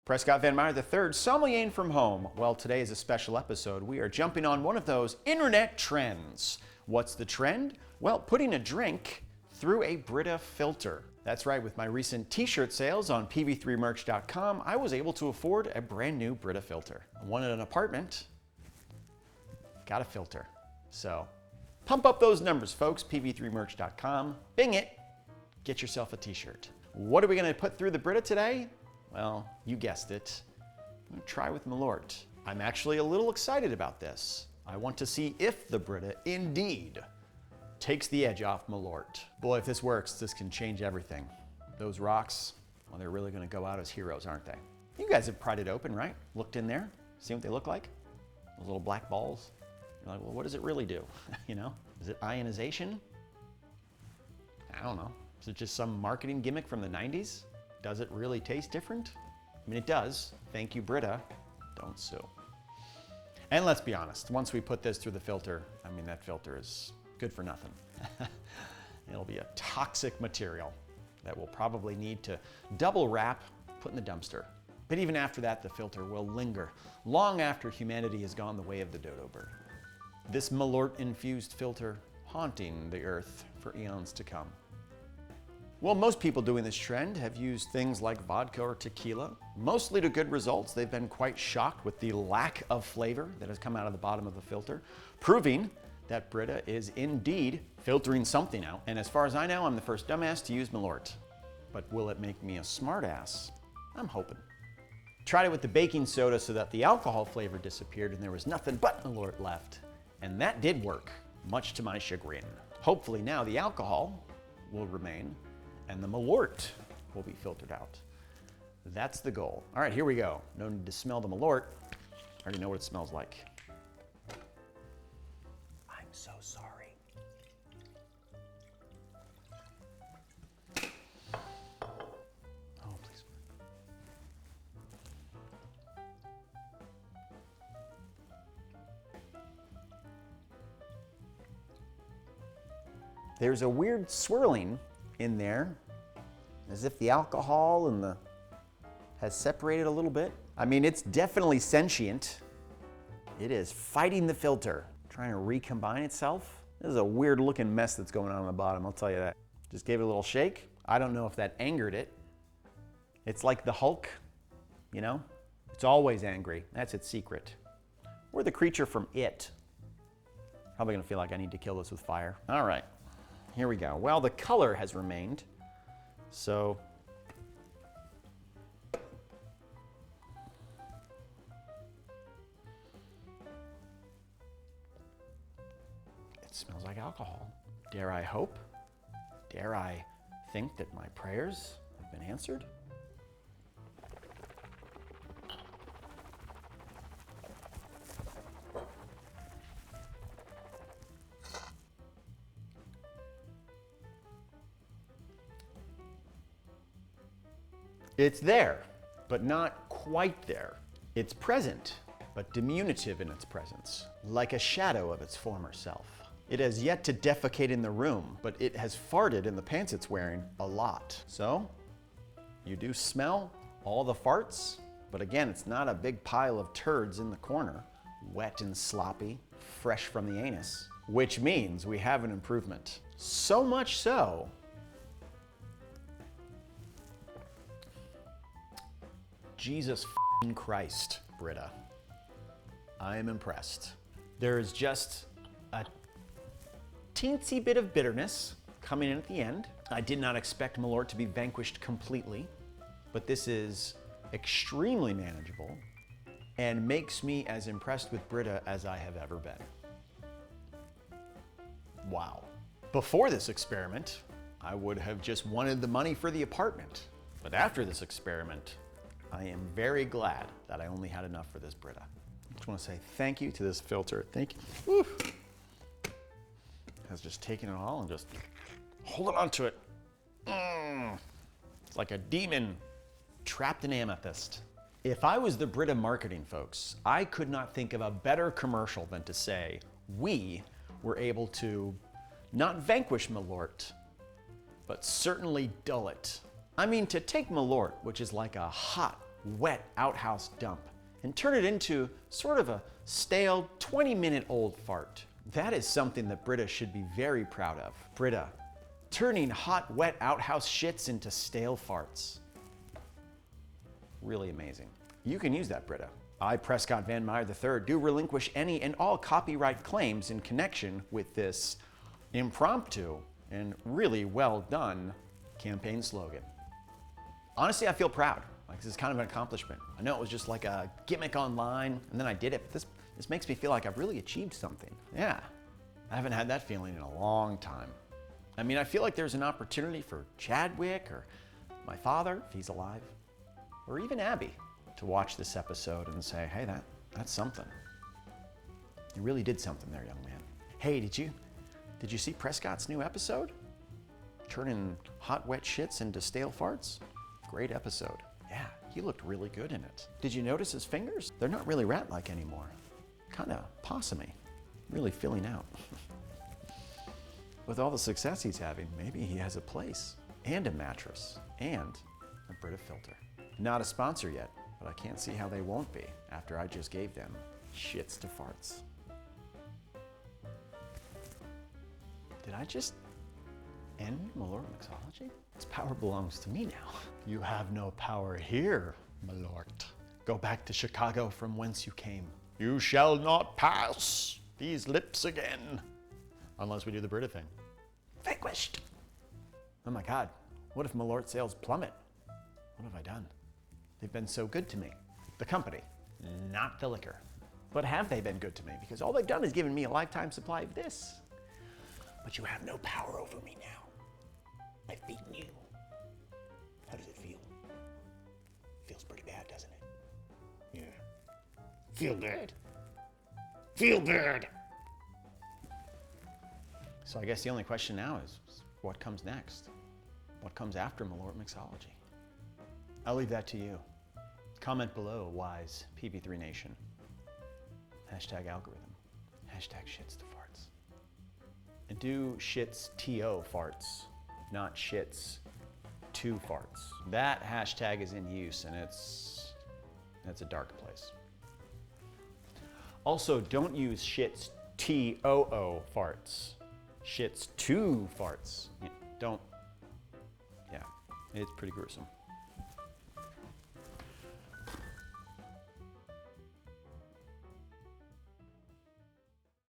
Prescott Van Meyer III, sommelier from home. Well, today is a special episode. We are jumping on one of those internet trends. What's the trend? Well, putting a drink through a Brita filter. That's right, with my recent t-shirt sales on pv3merch.com, I was able to afford a brand new Brita filter. I wanted an apartment, got a filter. So pump up those numbers, folks, pv3merch.com, bing it, get yourself a t-shirt. What are we gonna put through the Brita today? Well, you guessed it. I'm gonna try with Malört. I'm actually a little excited about this. I want to see if the Brita indeed takes the edge off Malört. Boy, if this works, this can change everything. Those rocks, well, they're really gonna go out as heroes, aren't they? You guys have pried it open, right? Looked in there, seen what they look like? Those little black balls. You're like, well, what does it really do? You know, is it ionization? I don't know. Is it just some marketing gimmick from the 90s? Does it really taste different? I mean, it does. Thank you, Brita. Don't sue. And let's be honest, once we put this through the filter, I mean, that filter is good for nothing. It'll be a toxic material that we'll probably need to double wrap, put in the dumpster. But even after that, the filter will linger long after humanity has gone the way of the dodo bird. This Malört-infused filter haunting the earth for eons to come. Well, most people doing this trend have used things like vodka or tequila, mostly to good results. They've been quite shocked with the lack of flavor that has come out of the bottom of the filter, proving that Brita is indeed filtering something out. And as far as I know, I'm the first dumbass to use Malört. But will it make me a smartass? I'm hoping. Tried it with the baking soda so that the alcohol flavor disappeared and there was nothing but Malört left. And that did work, much to my chagrin. Hopefully now the alcohol will remain and the Malört will be filtered out. That's the goal. All right, here we go. No need to smell the Malört. I already know what it smells like. I'm so sorry. Oh, please. There's a weird swirling in there, as if the alcohol and has separated a little bit. I mean, it's definitely sentient. It is fighting the filter, trying to recombine itself. This is a weird looking mess that's going on the bottom, I'll tell you that. Just gave it a little shake. I don't know if that angered it. It's like the Hulk, you know? It's always angry, that's its secret. Or the creature from It. Probably gonna feel like I need to kill this with fire. All right. Here we go. Well, the color has remained, so it smells like alcohol. Dare I hope? Dare I think that my prayers have been answered? It's there, but not quite there. It's present, but diminutive in its presence, like a shadow of its former self. It has yet to defecate in the room, but it has farted in the pants it's wearing a lot. So, you do smell all the farts, but again, it's not a big pile of turds in the corner, wet and sloppy, fresh from the anus, which means we have an improvement. So much so, Jesus f***ing Christ, Brita. I am impressed. There is just a teensy bit of bitterness coming in at the end. I did not expect Malört to be vanquished completely, but this is extremely manageable and makes me as impressed with Brita as I have ever been. Wow. Before this experiment, I would have just wanted the money for the apartment. But after this experiment, I am very glad that I only had enough for this Brita. I just want to say thank you to this filter. Thank you. Woo. Has just taken it all and just holding on to it. It's like a demon trapped in amethyst. If I was the Brita marketing folks, I could not think of a better commercial than to say, we were able to not vanquish Malört, but certainly dull it. I mean, to take Malört, which is like a hot, wet outhouse dump and turn it into sort of a stale 20-minute-old fart. That is something that Brita should be very proud of. Brita, turning hot, wet outhouse shits into stale farts. Really amazing. You can use that, Brita. I, Prescott Van Meyer III, do relinquish any and all copyright claims in connection with this impromptu and really well done campaign slogan. Honestly, I feel proud. Like, this is kind of an accomplishment. I know it was just like a gimmick online, and then I did it, but this makes me feel like I've really achieved something. Yeah, I haven't had that feeling in a long time. I mean, I feel like there's an opportunity for Chadwick or my father, if he's alive, or even Abby, to watch this episode and say, hey, that's something. You really did something there, young man. Hey, did you see Prescott's new episode? Turning hot, wet shits into stale farts? Great episode. Yeah, he looked really good in it. Did you notice his fingers? They're not really rat-like anymore. Kind of possumy, really filling out. With all the success he's having, maybe he has a place and a mattress and a Brita filter. Not a sponsor yet, but I can't see how they won't be after I just gave them shits to farts. Did I just end Malört Mixology? This power belongs to me now. You have no power here, Malört. Go back to Chicago from whence you came. You shall not pass these lips again. Unless we do the Brita thing. Vanquished. Oh my God, what if Malört sales plummet? What have I done? They've been so good to me. The company, not the liquor. But have they been good to me? Because all they've done is given me a lifetime supply of this. But you have no power over me now. I've beaten you. How does it feel? Feels pretty bad, doesn't it? Yeah. Feel bad. Feel bad. So I guess the only question now is what comes next? What comes after Malört Mixology? I'll leave that to you. Comment below, wise PB3 Nation. Hashtag algorithm. Hashtag shits to farts. And do shits TO farts, not shits to farts. That hashtag is in use and it's a dark place. Also, don't use shits TOO farts. Shits to farts. Don't. Yeah, it's pretty gruesome.